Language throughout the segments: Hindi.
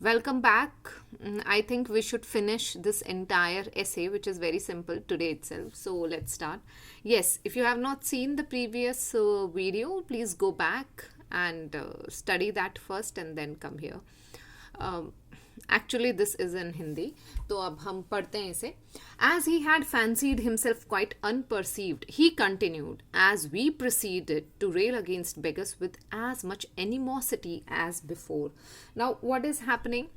Welcome back. I think we should finish this entire essay, which is very simple today itself. So let's start. Yes, if you have not seen the previous video, please go back and study that first and then come here. Actually, this is in Hindi. तो अब हम पढ़ते हैं इसे. As he had fancied himself quite unperceived, he continued, as we proceeded to rail against beggars with as much animosity as before. Now, what is happening?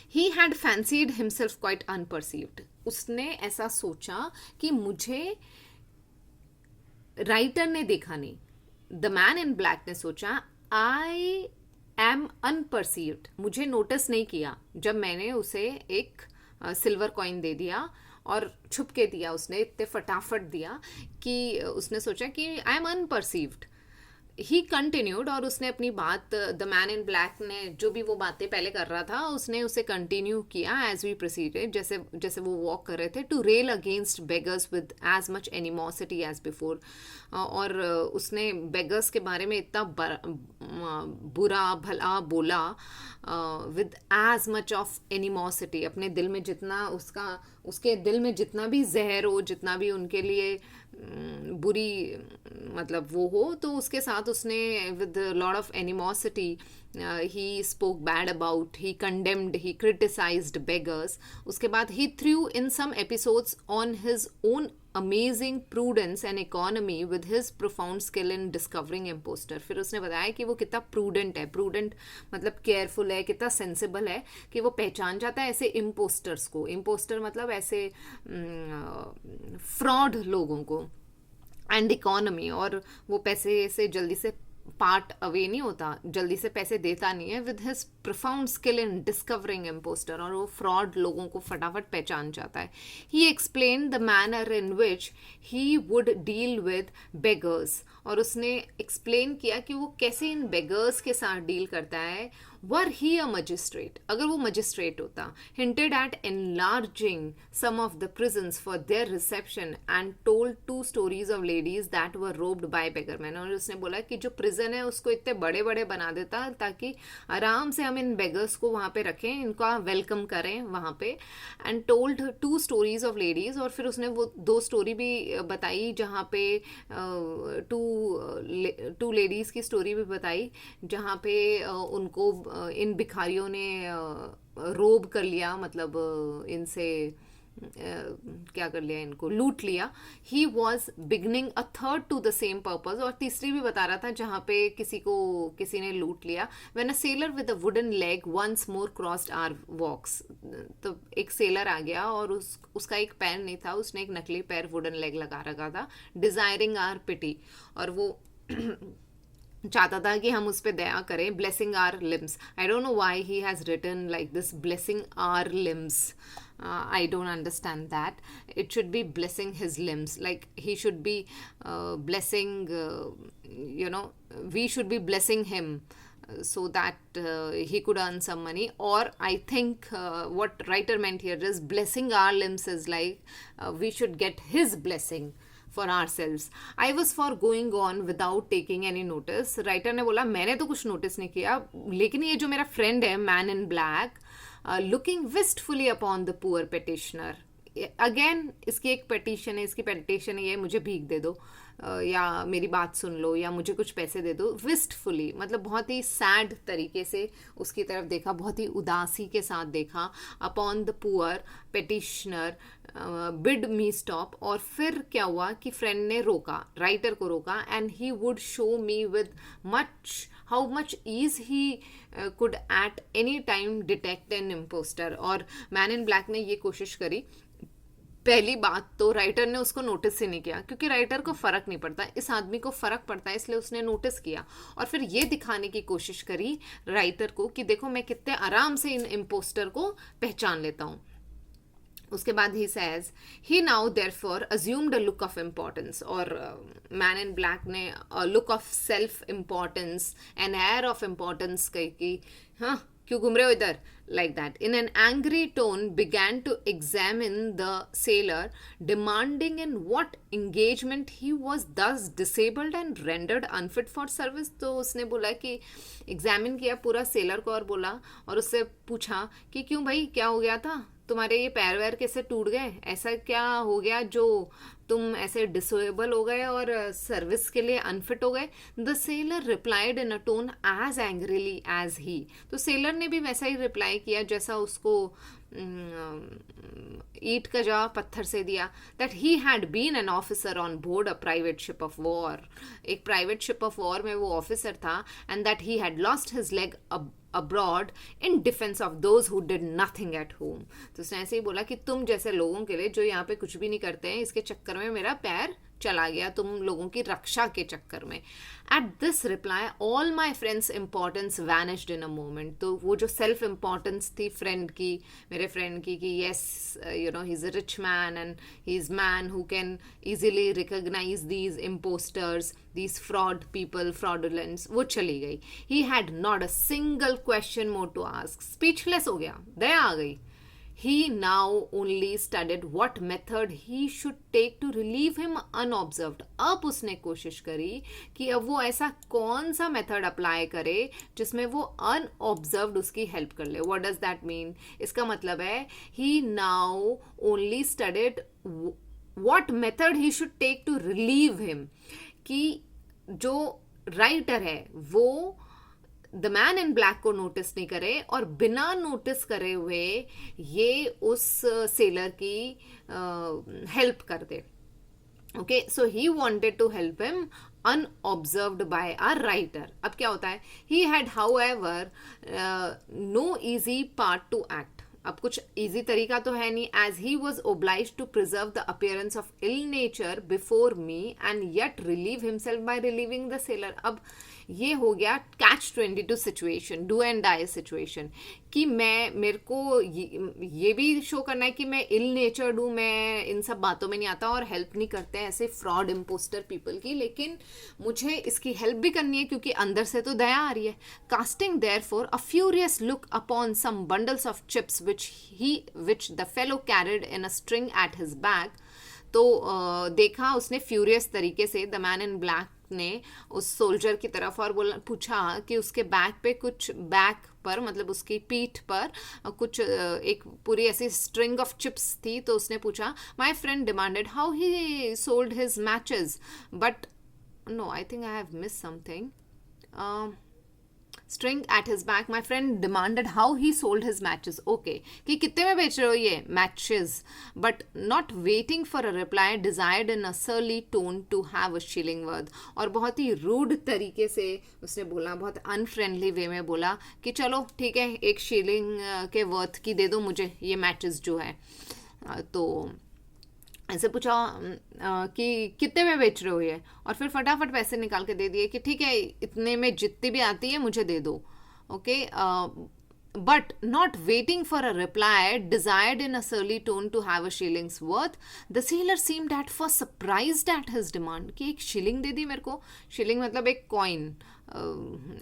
He had fancied himself quite unperceived. उसने ऐसा सोचा कि मुझे राइटर ने देखा नहीं. द मैन इन ब्लैक ने सोचा, आई एम अनपरसीव्ड, मुझे नोटिस नहीं किया जब मैंने उसे एक सिल्वर कॉइन दे दिया और छुप के दिया. उसने इतने फटाफट दिया कि उसने सोचा कि आई एम अनपरसीव्ड. ही कंटिन्यूड, और उसने अपनी बात, द मैन इन ब्लैक ने जो भी वो बातें पहले कर रहा था उसने उसे कंटिन्यू किया एज वी प्रोसीडेड, जैसे जैसे वो वॉक कर रहे थे. To rail against beggars with as much animosity as before. और उसने बेगर्स के बारे में इतना बुरा भला बोला with as much of animosity. अपने दिल में जितना उसके दिल में जितना भी जहर हो, जितना भी उनके लिए बुरी मतलब वो हो, तो उसके साथ उसने with lot of animosity he spoke bad about, he condemned, he criticized beggars. उसके बाद he threw in some episodes on his own amazing prudence and economy with his profound skill in discovering imposter. फिर उसने बताया कि वो कितना prudent है. prudent मतलब careful है, कितना sensible है कि वो पहचान जाता है ऐसे imposters को. imposter मतलब ऐसे fraud लोगों को. एंड इकोनॉमी, और वो पैसे से जल्दी से पार्ट अवे नहीं होता, जल्दी से पैसे देता नहीं है. With his profound skill in discovering impostor, और वो फ्रॉड लोगों को फटाफट पहचान जाता है. He explain the manner in which he would deal with beggars, और उसने एक्सप्लेन किया कि वो कैसे इन बेगर्स के साथ डील करता है. वर ही अ मजिस्ट्रेट, अगर वो मजिस्ट्रेट होता. Hinted at enlarging some of the prisons for their reception and told 2 stories of ladies that were robbed by beggarman. और उसने बोला कि जो प्रिजन है उसको इतने बड़े बड़े बना देता ताकि आराम से हम इन बेगर्स को वहाँ पे रखें, इनका वेलकम करें वहाँ पे. And told 2 stories of ladies, और फिर उसने वो 2 story भी बताई जहाँ पे टू लेडीज़ की स्टोरी भी बताई जहाँ पे उनको इन भिखारियों ने रोब कर लिया, मतलब इनसे क्या कर लिया, इनको लूट लिया. He was beginning a third to the same purpose, और तीसरी भी बता रहा था जहाँ पे किसी ने लूट लिया. When a sailor with a wooden leg once more crossed our walks, तो एक सेलर आ गया और उसका एक पैर नहीं था, उसने एक नकली पैर वुडन लेग लगा रखा था. डिजायरिंग आवर पिटी, और वो चाहता था कि हम उस पर दया करें. Blessing are limbs, I don't know why he has written like this, blessing are limbs. I don't understand that. It should be blessing his limbs, like he should be blessing, we should be blessing him so that he could earn some money. Or I think what writer meant here is blessing our limbs is like we should get his blessing for ourselves. I was for going on without taking any notice. Writer ने बोला मैंने तो कुछ नोटिस नहीं किया, लेकिन ये जो मेरा फ्रेंड है man in black, looking wistfully upon the poor petitioner. Again इसकी एक पेटिशन है, इसकी पेटिशन ये, मुझे भीख दे दो, या मेरी बात सुन लो, या मुझे कुछ पैसे दे दो. विस्टफुली मतलब बहुत ही सैड तरीके से उसकी तरफ देखा, बहुत ही उदासी के साथ देखा. Upon the poor petitioner bid me stop, और फिर क्या हुआ कि फ्रेंड ने रोका, राइटर को रोका. And he would show me with much how much ease he could at any time detect an imposter. और मैन इन ब्लैक ने ये कोशिश करी. पहली बात तो राइटर ने उसको नोटिस ही नहीं किया, क्योंकि राइटर को फर्क नहीं पड़ता, इस आदमी को फर्क पड़ता है, इसलिए उसने नोटिस किया. और फिर ये दिखाने की कोशिश करी राइटर को कि देखो मैं कितने आराम से इन इम्पोस्टर को पहचान लेता हूँ. उसके बाद he says he now therefore assumed a look of importance, और मैन इन ब्लैक ने look of self importance, an air of importance कही कि हाँ क्यों घूम रहे हो इधर, like that. In an angry tone, began to examine the sailor, demanding in what engagement he was thus disabled and rendered unfit for service. तो उसने बोला कि एग्जामिन किया पूरा सेलर को और बोला, और उससे पूछा कि क्यों भाई, क्या हो गया था तुम्हारे, ये पैर वैर कैसे टूट गए, ऐसा क्या हो गया जो तुम ऐसे डिसेबल हो गए और सर्विस के लिए अनफिट हो गए. The sailor replied in a tone as angrily as he. तो सेलर ने भी वैसा ही रिप्लाई किया जैसा उसको ईट का जवाब पत्थर से दिया. That he had been an officer on board a private ship of war. एक प्राइवेट शिप ऑफ वॉर में वो ऑफिसर था. And that he had lost his leg abroad in defense of those who did nothing at home. तो उसने ऐसे ही बोला कि तुम जैसे लोगों के लिए जो यहाँ पे कुछ भी नहीं करते हैं, इसके चक्कर में मेरा पैर चला गया, तुम लोगों की रक्षा के चक्कर में. At this reply all my friends importance vanished in a moment. तो वो जो सेल्फ इम्पोर्टेंस थी फ्रेंड की, मेरे फ्रेंड की, कि yes you know he is a rich man and he is man who can easily recognise these imposters, these fraud people, fraudulence, वो चली गई. He had not a single question more to ask. Speechless हो गया, दया आ गई. He now only studied what method he should take to relieve him unobserved. अब उसने कोशिश करी कि अब वो ऐसा कौन सा मेथड अप्लाई करे जिसमें वो अनऑब्जर्व्ड उसकी हेल्प कर ले. What does that mean? इसका मतलब है he now only studied what method he should take to relieve him. कि जो राइटर है वो द मैन इन ब्लैक को नोटिस नहीं करे और बिना नोटिस करे हुए ये उस सेलर की हेल्प कर दे. Okay, so he wanted to help him unobserved by a writer. अब क्या होता है, he had however no easy part to act. अब कुछ इजी तरीका तो है नहीं. As he was obliged to preserve the appearance of ill nature before me and yet relieve himself by relieving the sailor. अब ये हो गया catch-22 situation, do and die situation, कि मेरे को ये भी शो करना है कि मैं इल नेचर्ड हूँ, मैं इन सब बातों में नहीं आता और हेल्प नहीं करते हैं ऐसे फ्रॉड इम्पोस्टर पीपल की, लेकिन मुझे इसकी हेल्प भी करनी है क्योंकि अंदर से तो दया आ रही है. Casting therefore a furious look upon some bundles of chips which the fellow carried in a string at his back. तो देखा उसने फ्यूरियस तरीके से, द मैन इन ब्लैक ने उस सोल्जर की तरफ और पूछा कि उसके बैक पे कुछ, बैक पर मतलब उसकी पीठ पर कुछ एक पूरी ऐसी स्ट्रिंग ऑफ चिप्स थी. तो उसने पूछा, my friend demanded how he sold his matches, but no, I think I have miss something. String at his back, my friend demanded how he sold his matches. Okay, कि कितने में बेच रहे हो ये matches, but not waiting for a reply desired in a surly tone to have a shilling worth. और बहुत ही रूड तरीके से उसने बोला, बहुत अनफ्रेंडली वे में बोला कि चलो ठीक है, एक शिलिंग के वर्थ की दे दो मुझे ये मैचेस जो है. तो ऐसे पूछा कि कितने में बेच रहे हो ये, और फिर फटाफट पैसे निकाल के दे दिए कि ठीक है, इतने में जितनी भी आती है मुझे दे दो. Okay, but not waiting for a reply, desired in a surly tone to have a shilling's worth. The sailor seemed at first surprised at his demand कि एक शिलिंग दे दी मेरे को. शिलिंग मतलब एक coin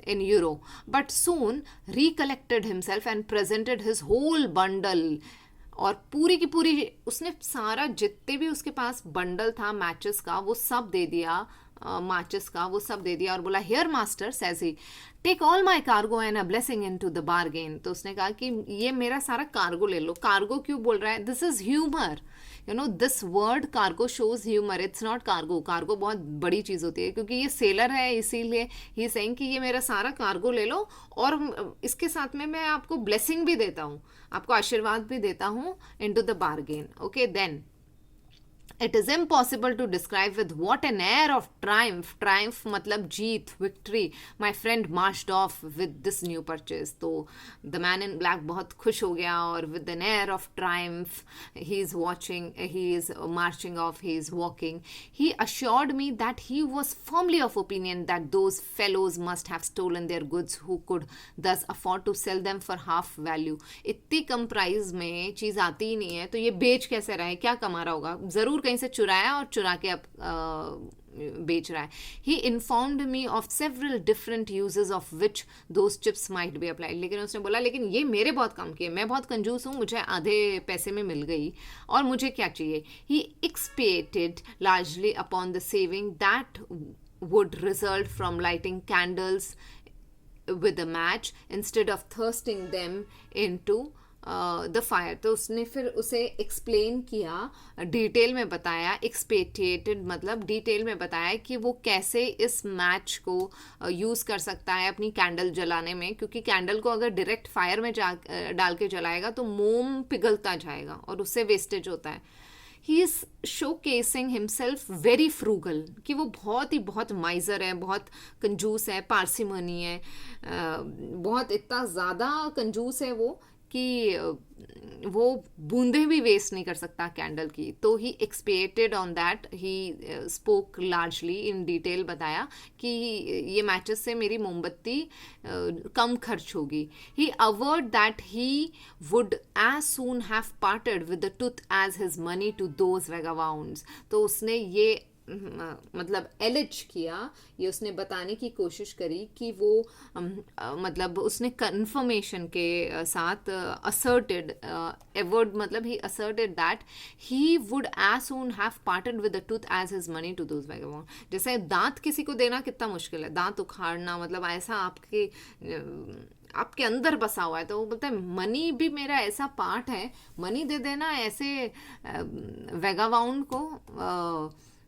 in euro. But soon recollected himself and presented his whole bundle. और पूरी की पूरी उसने सारा जितने भी उसके पास बंडल था मैचेस का वो सब दे दिया, मैचेस का वो सब दे दिया, और बोला, here master says he, take all my cargo and a blessing in to the bargain. तो उसने कहा कि ये मेरा सारा कार्गो ले लो. कार्गो क्यों बोल रहा है, this is humour, you know, this word cargo shows humour, it's not cargo. Cargo बहुत बड़ी चीज़ होती है क्योंकि ये सेलर है, इसीलिए ही सेइंग कि ये मेरा सारा कार्गो ले लो और इसके साथ में मैं आपको ब्लेसिंग भी देता हूँ, आपको आशीर्वाद भी देता हूँ इन to the bargain. Okay, then It is impossible to describe with what an air of triumph, triumph मतलब जीत, victory, my friend marched off with this new purchase. तो the man in black बहुत खुश हो गया और with an air of triumph he is watching, he is marching off, he is walking. He assured me that he was firmly of opinion that those fellows must have stolen their goods who could thus afford to sell them for half value. इतनी कम प्राइस में चीज़ आती ही नहीं है तो ये बेच कैसे रहे, क्या कमा रहा होगा, ज़रूर कहीं से चुराया और चुरा के अब बेच रहा है. He informed me of several different uses of which those chips might be applied. लेकिन उसने बोला लेकिन ये मेरे बहुत काम किए, मैं बहुत कंजूस हूँ, मुझे आधे पैसे में मिल गई और मुझे क्या चाहिए. He expected largely upon the saving that would result from lighting candles with a match instead of thirsting them into the fire. तो उसने फिर उसे एक्सप्लेन किया, डिटेल में बताया, एक्सपेक्टेटेड मतलब डिटेल में बताया कि वो कैसे इस मैच को यूज़ कर सकता है अपनी कैंडल जलाने में, क्योंकि कैंडल को अगर डायरेक्ट फायर में डाल के जलाएगा तो मोम पिघलता जाएगा और उससे वेस्टेज होता है. He is show casing himself very frugal, कि वो बहुत माइजर है, बहुत कंजूस है, पार्सिमनी है, बहुत इतना ज़्यादा कंजूस है वो कि वो बूंदे भी वेस्ट नहीं कर सकता कैंडल की. तो he expected on that, he spoke largely in detail, बताया कि ये मैचेस से मेरी मोमबत्ती कम खर्च होगी. He averred that he would as soon have parted with the tooth as his money to those vagabonds. तो उसने ये मतलब एलिज किया, ये उसने बताने की कोशिश करी कि वो मतलब उसने कन्फर्मेशन के साथ असर्टेड एवर्ड, मतलब he asserted that he would as soon have parted with the tooth as his money to those vagabond. जैसे दांत किसी को देना कितना मुश्किल है, दांत उखाड़ना, मतलब ऐसा आपके अंदर बसा हुआ है. तो वो बोलता है मनी भी मेरा ऐसा पार्ट है, मनी दे देना ऐसे वेगावाउंड को,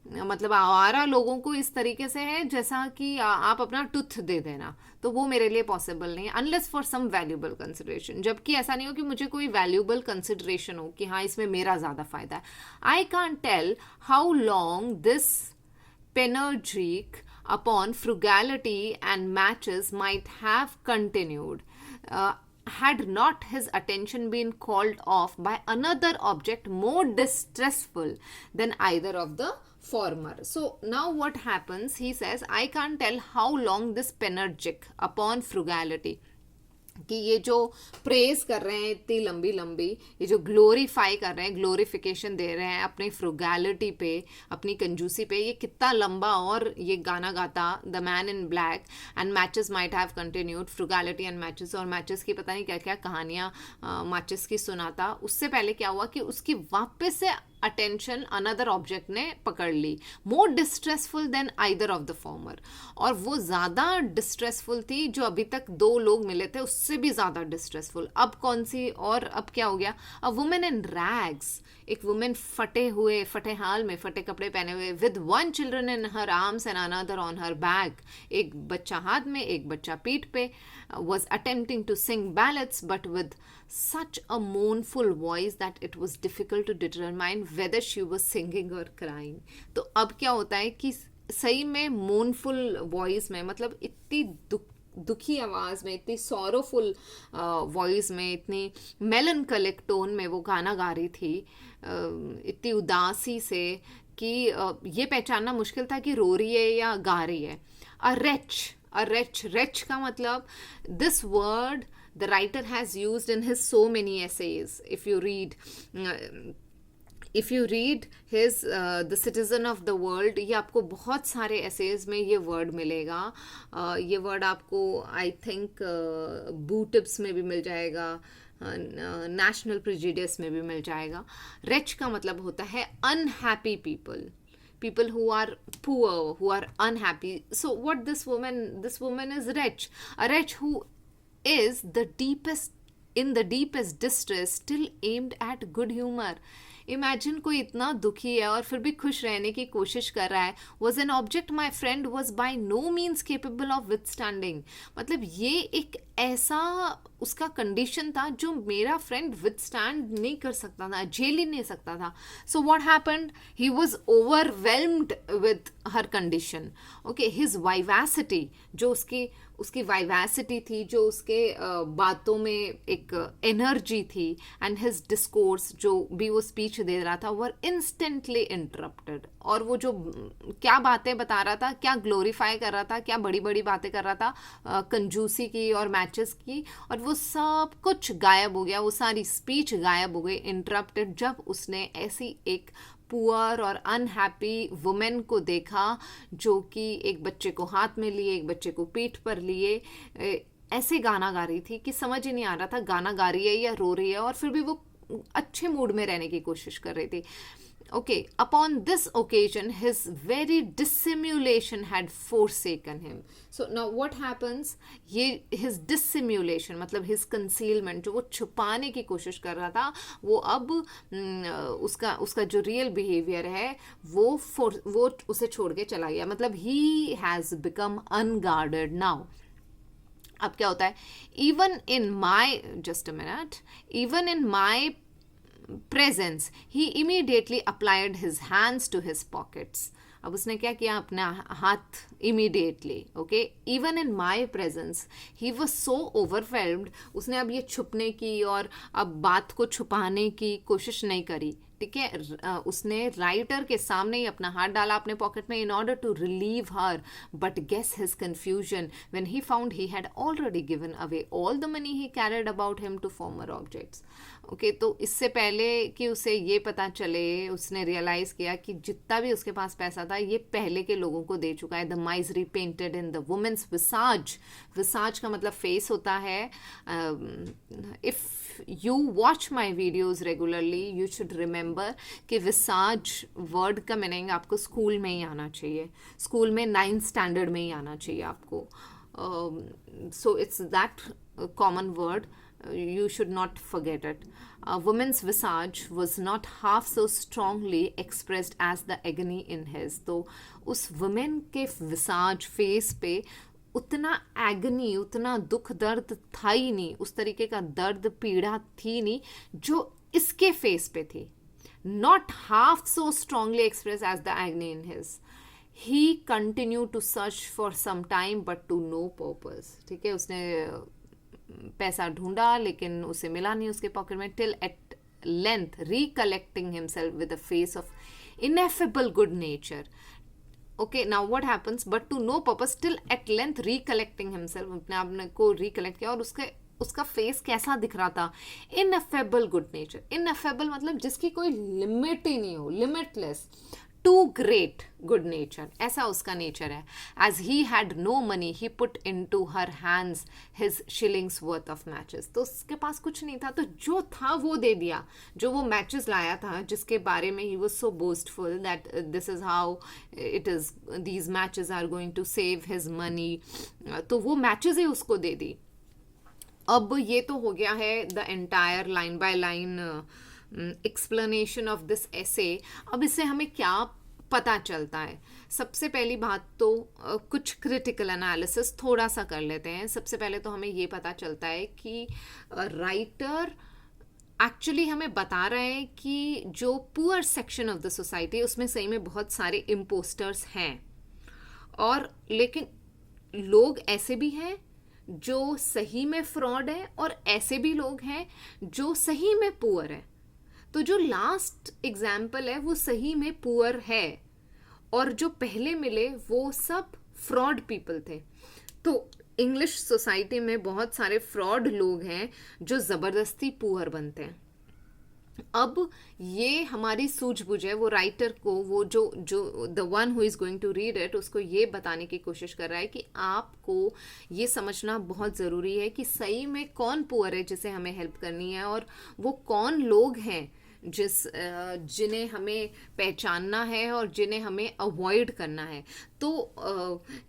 मतलब आवारा लोगों को इस तरीके से है जैसा कि आप अपना टूथ दे देना. तो वो मेरे लिए पॉसिबल नहीं है unless for some valuable consideration. जबकि ऐसा नहीं हो कि मुझे कोई वैल्यूबल कंसिडरेशन हो कि हाँ इसमें मेरा ज़्यादा फायदा है. I can't tell how long this panegyric upon frugality and matches might have continued had not his attention been called off by another object more distressful than either of the former. So now what happens, he says, I can't tell how long this penergic upon frugality, कि ये जो प्रेज कर रहे हैं इतनी लंबी लंबी, ये जो ग्लोरीफाई कर रहे हैं, ग्लोरिफिकेशन दे रहे हैं अपनी फ्रुगैलिटी पे, अपनी कंजूसी पे, ये कितना लंबा. और ये गाना गाता the man in black and matches might have continued, frugality and matches, और मैचेस की पता नहीं क्या क्या कहानियाँ मैचेस की सुनाता. उससे पहले क्या हुआ कि उसकी वापस से अटेंशन अनदर ऑब्जेक्ट ने पकड़ ली, more distressful than either of the former. और वो ज़्यादा डिस्ट्रेसफुल थी, जो अभी तक दो लोग मिले थे उससे भी ज़्यादा डिस्ट्रेसफुल. अब कौन सी, और अब क्या हो गया, अ वुमेन इन रैग्स, एक वुमेन फटे हाल में, फटे कपड़े पहने हुए, with one children in her arms and another on her back, एक बच्चा हाथ में एक बच्चा पीठ पे, was attempting to sing ballads but with such a mournful voice that it was difficult to determine whether she was singing or crying. तो अब क्या होता है कि सही में mournful voice में, मतलब इतनी दुखी आवाज़ में, इतनी सॉरोफुल वॉइस में, इतनी मेलनकलिक टोन में वो गाना गा रही थी, इतनी उदासी से कि ये पहचानना मुश्किल था कि रो रही है या गा रही है. A wretch का मतलब, this word the writer has used in his so many essays. If you read his The Citizen of the World, ये आपको बहुत सारे essays में ये word मिलेगा. ये word आपको I think बू टिप्स में भी मिल जाएगा, नेशनल प्रेजुडिस में भी मिल जाएगा. wretch का मतलब होता है unhappy people who are poor, who are unhappy. So what this woman is wretch, a wretch who is in the deepest distress, still aimed at good humor. Imagine कोई इतना दुखी है और फिर भी खुश रहने की कोशिश कर रहा है. Was an object my friend was by no means capable of withstanding. मतलब ये एक ऐसा उसका कंडीशन था जो मेरा फ्रेंड विथस्टैंड नहीं कर सकता था, झेल ही नहीं सकता था. So what happened, he was overwhelmed with her condition. Okay, his vivacity, जो उसकी वाइवेसिटी थी, जो उसके बातों में एक एनर्जी थी, एंड हिज डिस्कोर्स, जो भी वो स्पीच दे रहा था, वर इंस्टेंटली इंटरप्टेड. और वो जो क्या बातें बता रहा था, क्या ग्लोरीफाई कर रहा था, क्या बड़ी बड़ी बातें कर रहा था कंजूसी की और मैचेस की, और वो सब कुछ गायब हो गया, वो सारी स्पीच गायब हो गई, इंटरप्टेड, जब उसने ऐसी एक पुअर और अनहैप्पी वुमेन को देखा जो कि एक बच्चे को हाथ में लिए, एक बच्चे को पीठ पर लिए ऐसे गाना गा रही थी कि समझ ही नहीं आ रहा था गाना गा रही है या रो रही है, और फिर भी वो अच्छे मूड में रहने की कोशिश कर रही थी. Okay, upon this occasion, his very dissimulation had forsaken him. So now what happens? ये his dissimulation मतलब his concealment, जो वो छुपाने की कोशिश कर रहा था, वो अब उसका जो real behavior है वो उसे छोड़ के चला गया. मतलब he has become unguarded now. अब क्या होता है? Even in my, just a minute, even in my presence, he immediately applied his hands to his pockets. अब उसने क्या किया? अपने हाथ immediately, okay, even in my presence, he was so overwhelmed. उसने अब ये छुपने की और अब बात को छुपाने की कोशिश नहीं करी. ठीक है, उसने राइटर के सामने ही अपना हाथ डाला अपने पॉकेट में in order to relieve her. But guess his confusion when he found he had already given away all the money he carried about him to former objects. Okay, तो इससे पहले कि उसे ये पता चले, उसने रियलाइज़ किया कि जितना भी उसके पास पैसा था ये पहले के लोगों को दे चुका है. The misery painted in the woman's visage. Visage का मतलब फेस होता है. If you watch my videos regularly you should remember कि विसाज वर्ड का मीनिंग आपको स्कूल में ही आना चाहिए. स्कूल में 9th स्टैंडर्ड में ही आना चाहिए आपको. So it's that common word. You should not forget it. A woman's visage was not half so strongly expressed as the agony in his. तो उस woman के visage face पे उतना एगनी, उतना दुख दर्द था ही नहीं, उस तरीके का दर्द पीड़ा थी नहीं जो इसके फेस पे थी. Not half so strongly expressed as the agony in his. He continued to search for some time but to no purpose. ठीक है, उसने पैसा ढूंढा लेकिन उसे मिला नहीं उसके पॉकेट में. Till at length recollecting himself with a face of ineffable good nature. Okay, now what happens? But to no purpose. Till at length recollecting himself, अपने आप को रिकलेक्ट किया और उसका फेस कैसा दिख रहा था? Ineffable good nature. इनएफेबल मतलब जिसकी कोई लिमिट ही नहीं हो, limitless. Too great good nature, ऐसा उसका नेचर है. As he had no money he put into her hands his shilling's worth of matches. तो उसके पास कुछ नहीं था तो जो था वो दे दिया. जो वो मैचेस लाया था जिसके बारे में he was so boastful that this is how it is, these matches are going to save his money, तो वो मैचेस ही उसको दे दी. अब ये तो हो गया है the entire line by line explanation of this एसे. अब इससे हमें क्या पता चलता है? सबसे पहली बात तो कुछ क्रिटिकल एनालिसिस थोड़ा सा कर लेते हैं. सबसे पहले तो हमें ये पता चलता है कि राइटर एक्चुअली हमें बता रहे हैं कि जो poor section of the society उसमें सही में बहुत सारे इम्पोस्टर्स हैं, और लेकिन लोग ऐसे भी हैं जो सही में फ्रॉड है और ऐसे भी लोग हैं जो सही में पुअर है. तो जो लास्ट एग्जाम्पल है वो सही में पुअर है और जो पहले मिले वो सब फ्रॉड पीपल थे. तो इंग्लिश सोसाइटी में बहुत सारे फ्रॉड लोग हैं जो ज़बरदस्ती पुअर बनते हैं. अब ये हमारी सूझबूझ है. वो राइटर को, वो जो the one who is going to read it, उसको ये बताने की कोशिश कर रहा है कि आपको ये समझना बहुत ज़रूरी है कि सही में कौन पुअर है जिसे हमें हेल्प करनी है, और वो कौन लोग हैं जिन्हें हमें पहचानना है और जिन्हें हमें अवॉइड करना है. तो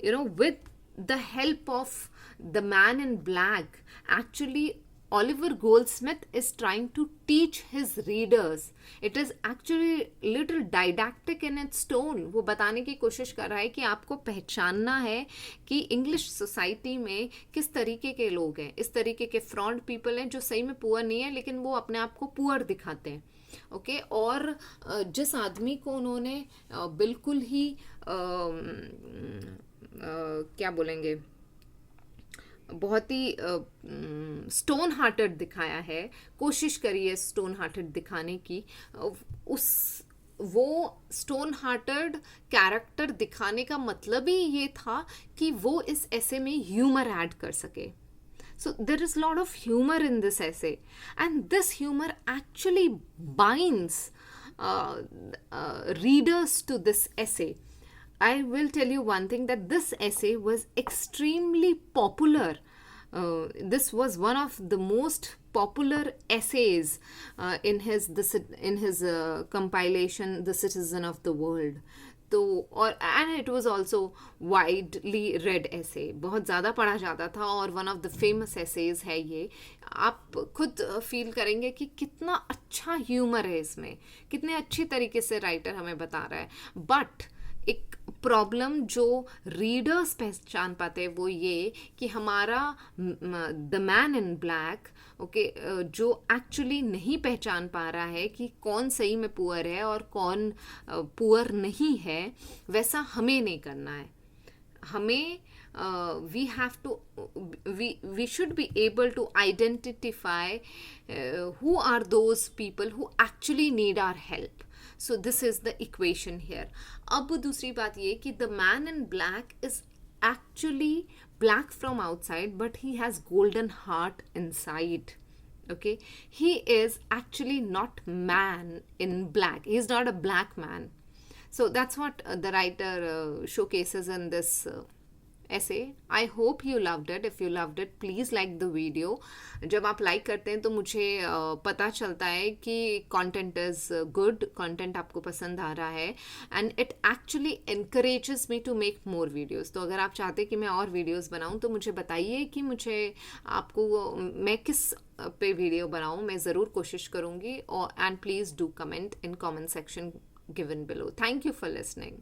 with the help of the man in black, actually Oliver Goldsmith is trying to teach his readers. It is actually little didactic in its tone. वो बताने की कोशिश कर रहा है कि आपको पहचानना है कि इंग्लिश सोसाइटी में किस तरीके के लोग हैं. इस तरीके के फ्रॉड पीपल हैं जो सही में पुअर नहीं है लेकिन वो अपने आप को पुअर दिखाते हैं. ओके, और जिस आदमी को उन्होंने बिल्कुल ही क्या बोलेंगे, बहुत ही स्टोन हार्टेड दिखाया है, कोशिश करी है स्टोन हार्टेड दिखाने की. वो स्टोन हार्टेड कैरेक्टर दिखाने का मतलब ही ये था कि वो इस ऐसे में ह्यूमर ऐड कर सके. So there is a lot of humor in this essay, and this humor actually binds readers to this essay. I will tell you one thing, that this essay was extremely popular. This was one of the most popular essays in his compilation, The Citizen of the World. तो और and it was also widely red ऐसे, बहुत ज़्यादा पढ़ा जाता था और वन ऑफ द फेमस ऐसेज है ये. आप खुद फील करेंगे कि कितना अच्छा ह्यूमर है इसमें, कितने अच्छी तरीके से राइटर हमें बता रहा है. बट एक प्रॉब्लम जो रीडर्स पहचान पाते हैं वो ये कि हमारा the man in black, okay, जो एक्चुअली नहीं पहचान पा रहा है कि कौन सही में पुअर है और कौन पुअर नहीं है, वैसा हमें नहीं करना है. हमें we have to we should be able to identify who are those people who actually need our help. So this is the equation here. अब दूसरी बात ये कि the man in black is actually black from outside but he has golden heart inside. Okay, he is actually not man in black, he is not a black man. So that's what the writer showcases in this essay. I hope you loved it. If you loved it, please like the video. जब आप like करते हैं तो मुझे पता चलता है कि content is good, content आपको पसंद आ रहा है, and it actually encourages me to make more videos. तो अगर आप चाहते हैं कि मैं और videos बनाऊं तो मुझे बताइए कि मुझे आपको मैं किस पे वीडियो बनाऊं. मैं ज़रूर कोशिश करूँगी. और and please do comment in comment section given below. Thank you for listening.